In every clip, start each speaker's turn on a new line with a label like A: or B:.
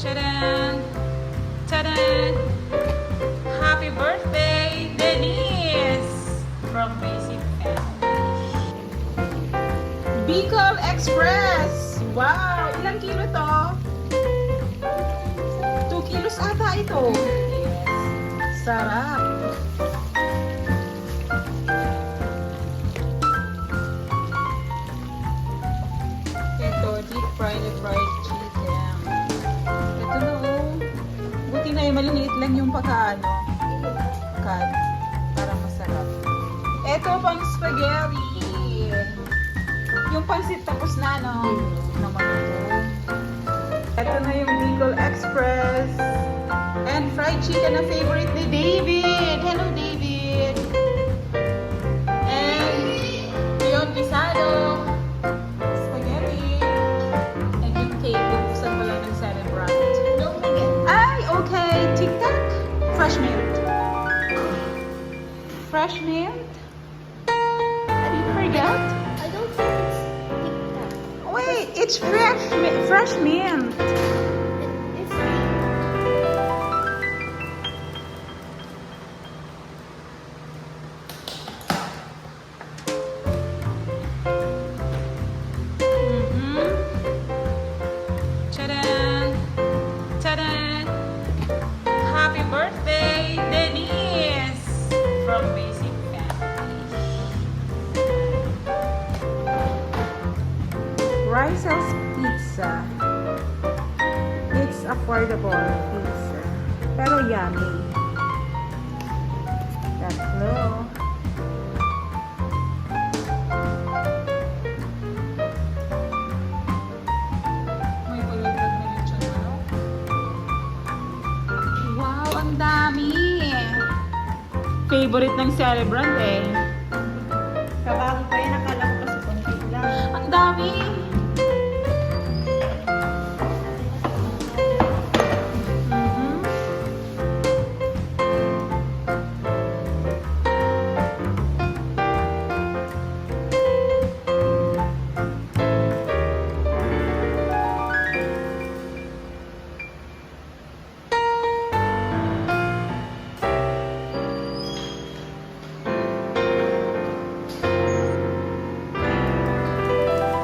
A: Ta-da! Ta-da! Happy birthday, Denise! From Basic Family. Bicol Express! Wow! Ilang kilo to? 2 kilos ata ito. Yes. Sarap! Ito, deep fried chicken. Ito na oh. Buti na yung maliliit lang yung pagkaano. Cut. Para masarap. Ito pang spaghetti. Yung pansit tapos na, no? Naman ito. Ito na yung Bicol Express. And fried chicken na favorite ni David. Hello, David. And yung guisado. Spaghetti. And yung cake. Bubuksan pa lang ng celebrant. Ay, okay. Tic-tac. Fresh mint. Fresh mint? Did you forget?
B: I don't think it's TikTok.
A: Wait, it's fresh mint.
B: It's
A: Mm-hmm. Ta-da! Ta-da! Happy birthday, Denise! From Basic Family. Ricel's Pizza. It's affordable pizza. Pero yummy. Tatlo. May paladrag na rin siya, ano? Wow, ang dami! Favorite ng celebrant eh.
B: kabago pa yan. Akala ko kasi konti lang.
A: Ang dami! Mhm.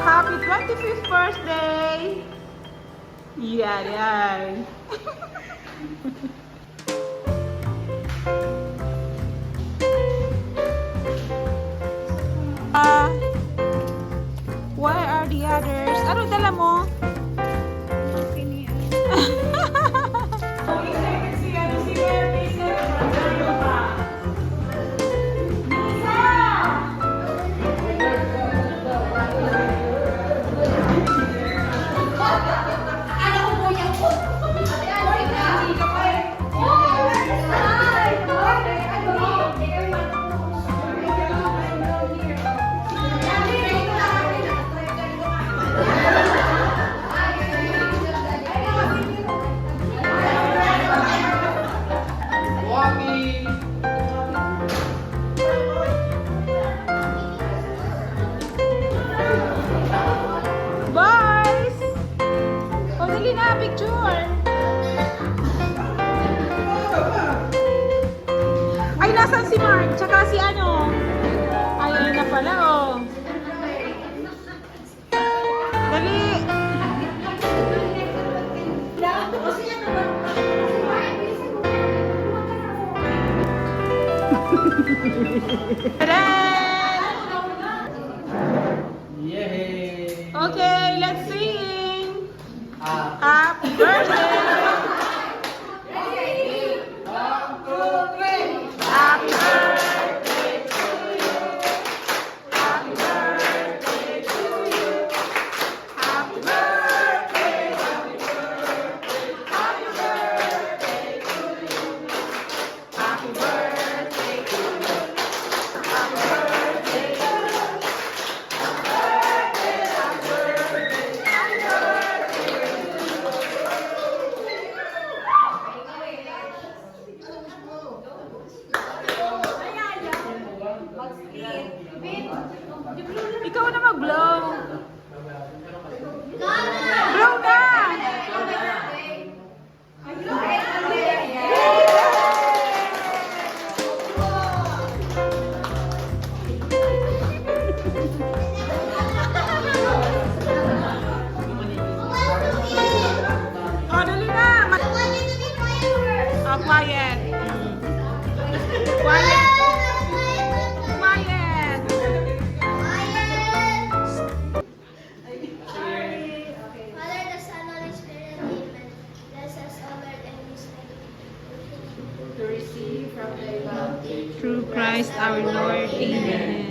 A: Happy 25th birthday! Yay! Where are the others? Ano dala mo? Boys! O, dali na, picture! Ay, nasan si Mark? Tsaka si ano? Ay, ayun na pala, oh. Dali!
C: Yay!
A: Okay, let's sing!
C: Ah.
A: Happy birthday! Happy birthday to you! Happy birthday to you! Happy birthday! Happy birthday! Happy birthday to you! Happy birthday to you! Happy birthday to you! Happy birthday! Happy birthday! Happy birthday! Quiet. Quiet. Quiet.
C: Father, the Son, Holy Spirit, amen. Bless us, O Lord, and His name.
B: To receive from thy bounty.
A: Through Christ our Lord. Amen.